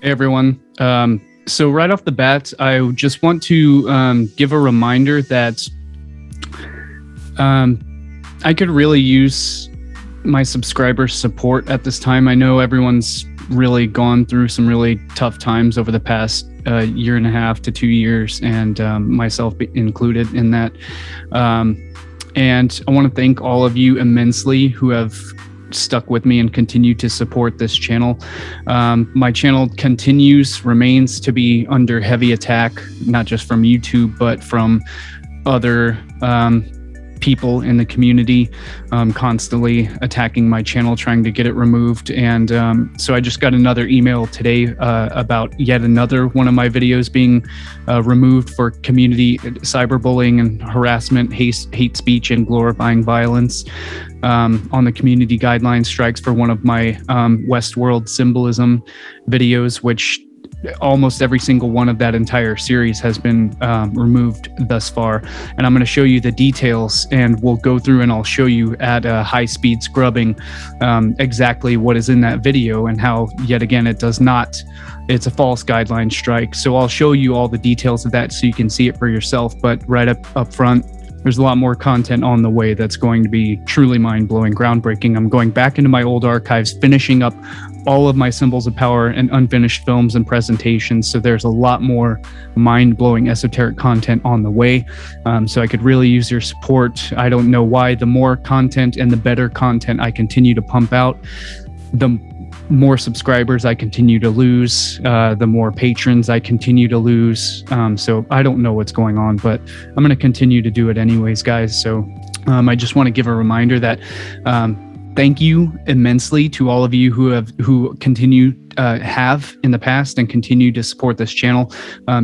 Hey everyone. So right off the bat, I just want to give a reminder that I could really use my subscriber support at this time. I know everyone's really gone through some really tough times over the past year and a half to 2 years, and myself included in that. And I want to thank all of you immensely who have stuck with me and continue to support this channel. My channel remains to be under heavy attack, not just from YouTube, but from other people in the community, constantly attacking my channel, trying to get it removed. And so I just got another email today about yet another one of my videos being removed for community cyberbullying and harassment, hate speech, and glorifying violence. On the community guideline strikes for one of my Westworld symbolism videos, which almost every single one of that entire series has been removed thus far. And I'm going to show you the details, and we'll go through and I'll show you at high speed scrubbing exactly what is in that video and how, yet again, it's a false guideline strike. So I'll show you all the details of that so you can see it for yourself. But right up front, there's a lot more content on the way that's going to be truly mind-blowing, groundbreaking. I'm going back into my old archives, finishing up all of my symbols of power and unfinished films and presentations. So there's a lot more mind-blowing esoteric content on the way. So I could really use your support. I don't know why. The more content and the better content I continue to pump out, the more subscribers I continue to lose, the more patrons I continue to lose. So I don't know what's going on, but I'm going to continue to do it anyways, guys. So I just want to give a reminder that thank you immensely to all of you who continue have in the past and continue to support this channel.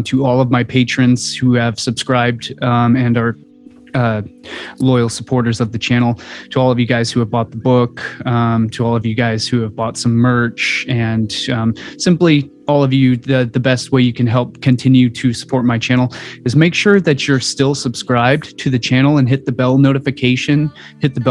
To all of my patrons who have subscribed and are loyal supporters of the channel, to all of you guys who have bought the book, to all of you guys who have bought some merch, and simply all of you, the best way you can help continue to support my channel is make sure that you're still subscribed to the channel and hit the bell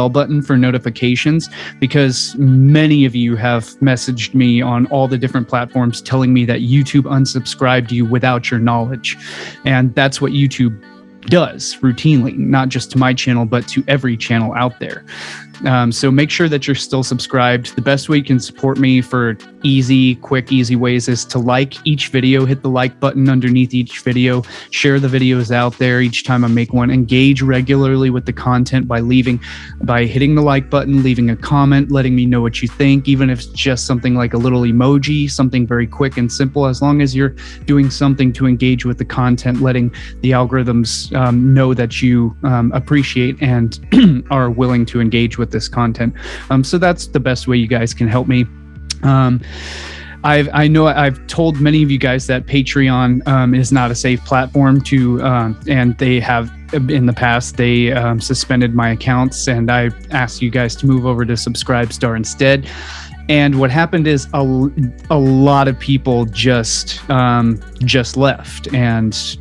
button for notifications, because many of you have messaged me on all the different platforms telling me that YouTube unsubscribed you without your knowledge. And that's what YouTube does routinely, not just to my channel, but to every channel out there. So make sure that you're still subscribed. The best way you can support me for quick, easy ways is to like each video, hit the like button underneath each video, share the videos out there each time I make one, engage regularly with the content by hitting the like button, leaving a comment, letting me know what you think, even if it's just something like a little emoji, something very quick and simple. As long as you're doing something to engage with the content, letting the algorithms know that you appreciate and are willing to engage with this content. So that's the best way you guys can help me. I know I've told many of you guys that Patreon is not a safe platform to, and they have in the past, they suspended my accounts, and I asked you guys to move over to Subscribestar instead. And what happened is a lot of people just left and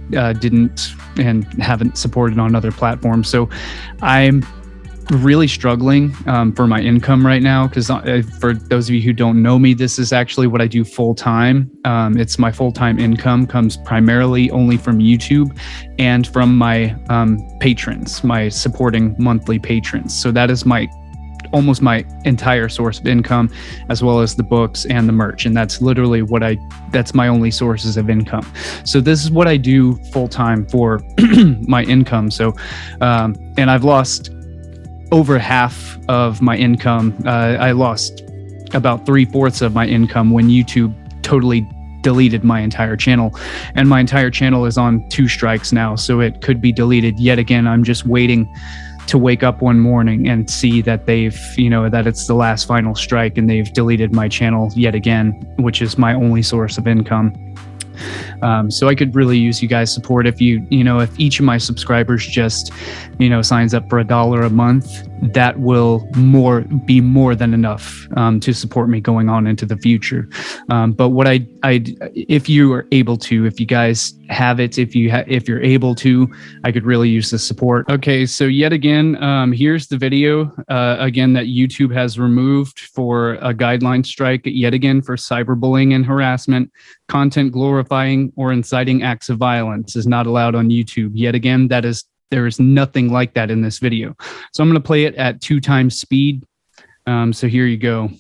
haven't supported on other platforms. So I'm really struggling for my income right now, because for those of you who don't know me, this is actually what I do full time. It's my full-time income comes primarily only from YouTube and from my patrons, my supporting monthly patrons. So that is almost my entire source of income, as well as the books and the merch. And that's literally that's my only sources of income. So this is what I do full time for my income. So, and I've lost over half of my income. I lost about 3/4 of my income when YouTube totally deleted my entire channel, and my entire channel is on 2 strikes now. So it could be deleted yet again. I'm just waiting to wake up one morning and see that that it's the last final strike and they've deleted my channel yet again, which is my only source of income. So I could really use you guys' support if if each of my subscribers just, signs up for $1 a month, that will be more than enough to support me going on into the future. But what if you are able to, if you guys have it, if you're able to, I could really use the support. Okay, so yet again, here's the video again that YouTube has removed for a guideline strike yet again for cyberbullying and harassment. Content glorifying or inciting acts of violence is not allowed on YouTube. Yet again, there is nothing like that in this video. So I'm going to play it at 2x speed. So here you go.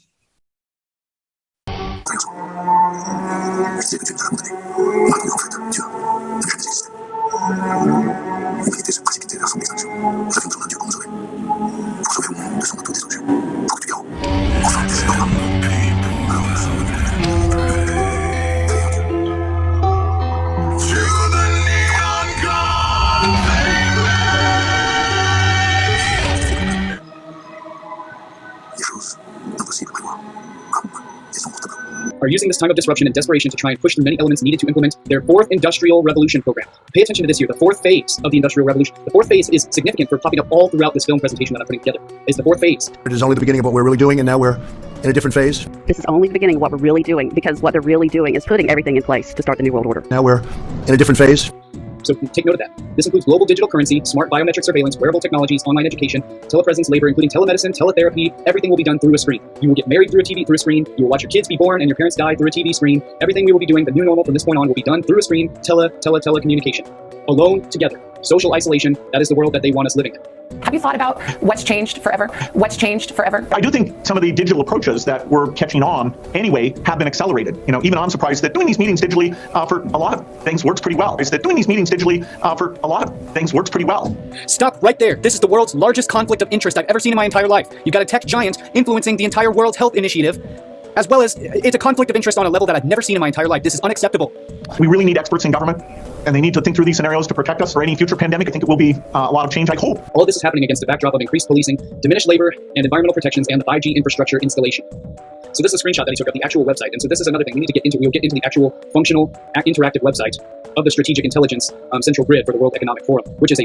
Are using this time of disruption and desperation to try and push through many elements needed to implement their fourth industrial revolution program. Pay attention to this here, the fourth phase of the industrial revolution. The fourth phase is significant for popping up all throughout this film presentation that I'm putting together. It's the fourth phase. It is only the beginning of what we're really doing, and now we're in a different phase. This is only the beginning of what we're really doing, because what they're really doing is putting everything in place to start the New World Order. Now we're in a different phase. So take note of that. This includes global digital currency, smart biometric surveillance, wearable technologies, online education, telepresence, labor, including telemedicine, teletherapy. Everything will be done through a screen. You will get married through a TV, through a screen. You will watch your kids be born and your parents die through a TV screen. Everything we will be doing, the new normal from this point on, will be done through a screen, telecommunication. Alone, together. Social isolation, that is the world that they want us living in. Have you thought about what's changed forever? What's changed forever? I do think some of the digital approaches that we're catching on anyway have been accelerated. Even I'm surprised that doing these meetings digitally for a lot of things works pretty well. Stop right there. This is the world's largest conflict of interest I've ever seen in my entire life. You've got a tech giant influencing the entire World Health Initiative, as well as it's a conflict of interest on a level that I've never seen in my entire life. This is unacceptable. We really need experts in government, and they need to think through these scenarios to protect us for any future pandemic. I think it will be a lot of change, I hope. All of this is happening against the backdrop of increased policing, diminished labor and environmental protections, and the 5G infrastructure installation. So this is a screenshot that he took of the actual website. And so this is another thing we need to get into. We'll get into the actual functional, interactive website of the Strategic Intelligence Central Grid for the World Economic Forum, which is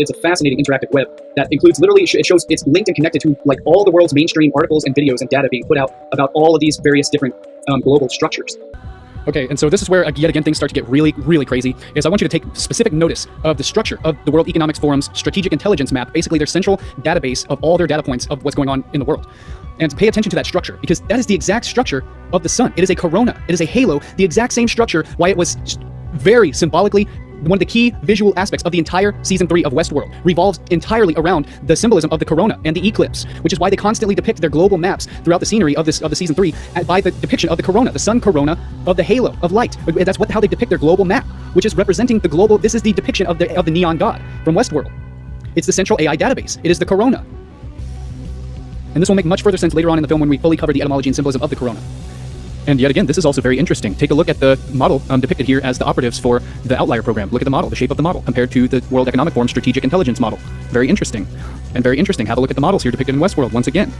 it's a fascinating interactive web that includes literally, it shows it's linked and connected to like all the world's mainstream articles and videos and data being put out about all of these various different global structures. Okay, and so this is where, yet again, things start to get really, really crazy, is I want you to take specific notice of the structure of the World Economic Forum's strategic intelligence map, basically their central database of all their data points of what's going on in the world. And pay attention to that structure, because that is the exact structure of the sun. It is a corona, it is a halo, the exact same structure, why it was very symbolically one of the key visual aspects of the entire season 3 of Westworld revolves entirely around the symbolism of the corona and the eclipse, which is why they constantly depict their global maps throughout the scenery of the season 3 by the depiction of the corona, the sun corona of the halo of light. That's how they depict their global map, which is representing the global. This is the depiction of the neon god from Westworld. It's the central AI database. It is the corona, and this will make much further sense later on in the film when we fully cover the etymology and symbolism of the corona. And yet again, this is also very interesting. Take a look at the model depicted here as the operatives for the outlier program. Look at the model, the shape of the model, compared to the World Economic Forum strategic intelligence model. Very interesting. And very interesting. Have a look at the models here depicted in Westworld, once again,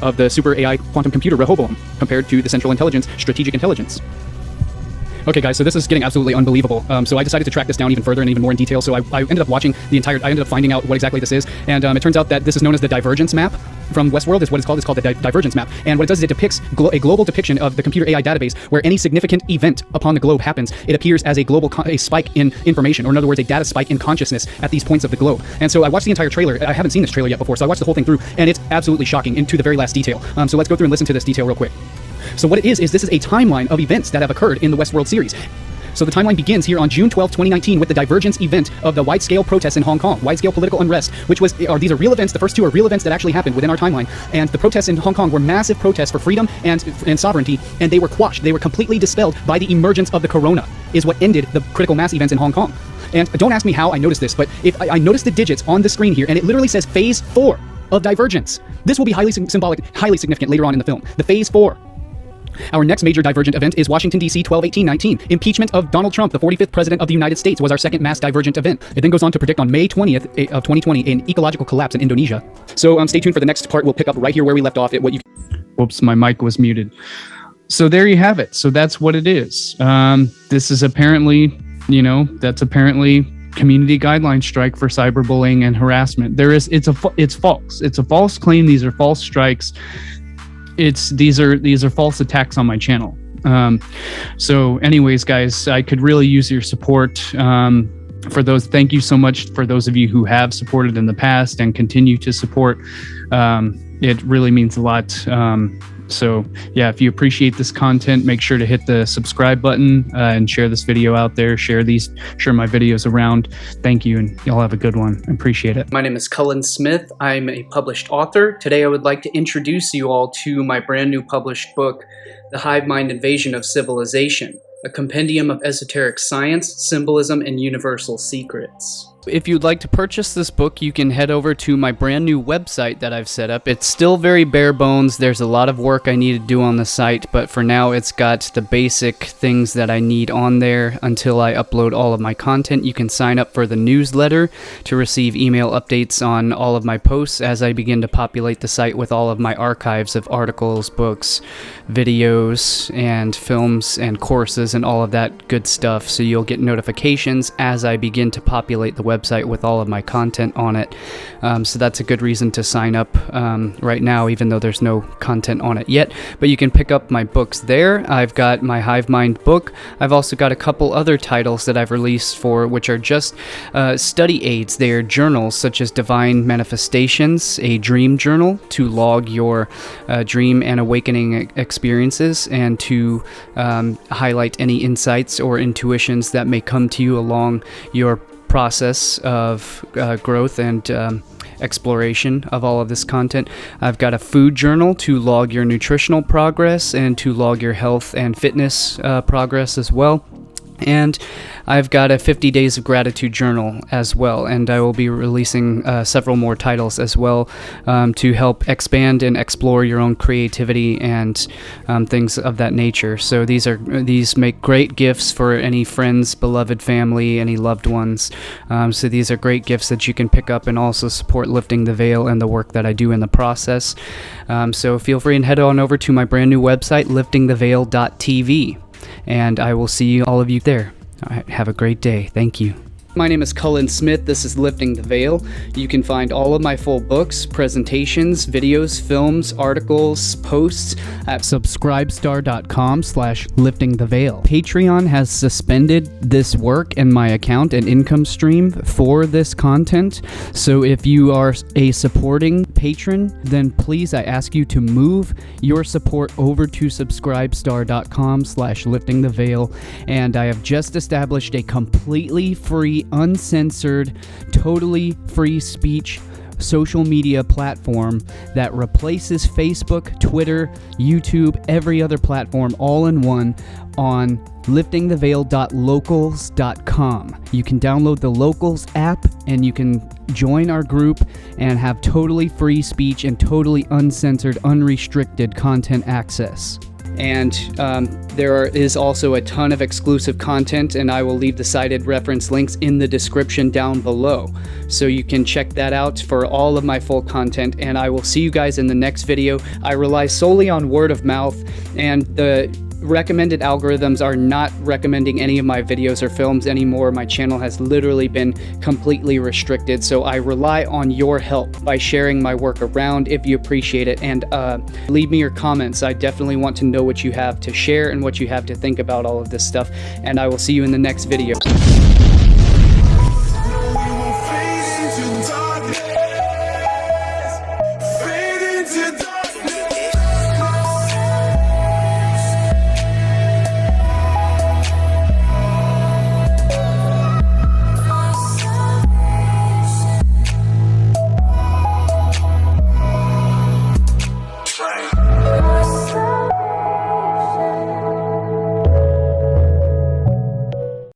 of the super AI quantum computer Rehoboam, compared to the Central Intelligence strategic intelligence. Okay, guys, so this is getting absolutely unbelievable. So I decided to track this down even further and even more in detail. So I ended up watching I ended up finding out what exactly this is. And it turns out that this is known as the divergence map from Westworld, is what it's called. It's called the divergence map. And what it does is it depicts a global depiction of the computer AI database where any significant event upon the globe happens. It appears as a spike in information, or in other words, a data spike in consciousness at these points of the globe. And so I watched the entire trailer. I haven't seen this trailer yet before, so I watched the whole thing through, and it's absolutely shocking, and to the very last detail. So let's go through and listen to this detail real quick. So what it is this is a timeline of events that have occurred in the Westworld series. So the timeline begins here on June 12, 2019 with the divergence event of the wide-scale protests in Hong Kong, wide-scale political unrest, these are real events. The first two are real events that actually happened within our timeline. And the protests in Hong Kong were massive protests for freedom and sovereignty, and they were quashed. They were completely dispelled by the emergence of the corona, is what ended the critical mass events in Hong Kong. And don't ask me how I noticed this, but if I noticed the digits on the screen here, and it literally says Phase 4 of divergence. This will be highly symbolic, highly significant later on in the film. The Phase 4. Our next major divergent event is Washington, D.C. 12/18/19. Impeachment of Donald Trump, the 45th President of the United States, was our second mass divergent event. It then goes on to predict on May 20th of 2020 an ecological collapse in Indonesia. So stay tuned for the next part. We'll pick up right here where we left off. Whoops, my mic was muted. So there you have it. So that's what it is. This is apparently, that's apparently community guideline strike for cyberbullying and harassment. It's false. It's a false claim. These are false strikes. These are false attacks on my channel. So anyways, guys, I could really use your support. For those, thank you so much for those of you who have supported in the past and continue to support. It really means a lot. So yeah, if you appreciate this content, make sure to hit the subscribe button and share this video out there. Share my videos around. Thank you, and y'all have a good one. I appreciate it. My name is Cullen Smith. I'm a published author. Today I would like to introduce you all to my brand new published book, The Hive Mind Invasion of Civilization, a compendium of esoteric science, symbolism, and universal secrets. If you'd like to purchase this book, you can head over to my brand new website that I've set up. It's still very bare bones. There's a lot of work I need to do on the site, but for now it's got the basic things that I need on there until I upload all of my content. You can sign up for the newsletter to receive email updates on all of my posts as I begin to populate the site with all of my archives of articles, books, videos, and films and courses and all of that good stuff. So you'll get notifications as I begin to populate the website with all of my content on it. So that's a good reason to sign up right now, even though there's no content on it yet. But you can pick up my books there. I've got my Hive Mind book. I've also got a couple other titles that I've released for, which are just study aids. They are journals such as Divine Manifestations, a dream journal to log your dream and awakening experiences and to highlight any insights or intuitions that may come to you along your process of growth and exploration of all of this content. I've got a food journal to log your nutritional progress and to log your health and fitness progress as well. And I've got a 50 Days of Gratitude journal as well, and I will be releasing several more titles as well to help expand and explore your own creativity and things of that nature. So these make great gifts for any friends, beloved family, any loved ones. So these are great gifts that you can pick up and also support Lifting the Veil and the work that I do in the process. So feel free and head on over to my brand new website, liftingtheveil.tv. And I will see all of you there. All right, have a great day. Thank you. My name is Cullen Smith. This is Lifting the Veil. You can find all of my full books, presentations, videos, films, articles, posts at subscribestar.com/liftingtheveil. Patreon has suspended this work and my account and income stream for this content. So if you are a supporting patron, then please, I ask you to move your support over to subscribestar.com/liftingtheveil. And I have just established a completely free, uncensored, totally free speech social media platform that replaces Facebook, Twitter, YouTube, every other platform all in one on liftingtheveil.locals.com. You can download the Locals app and you can join our group and have totally free speech and totally uncensored, unrestricted content access. And there is also a ton of exclusive content, and I will leave the cited reference links in the description down below. So you can check that out for all of my full content, and I will see you guys in the next video. I rely solely on word of mouth, and the recommended algorithms are not recommending any of my videos or films anymore. My channel has literally been completely restricted, so I rely on your help by sharing my work around if you appreciate it, and leave me your comments. I definitely want to know what you have to share and what you have to think about all of this stuff, and I will see you in the next video.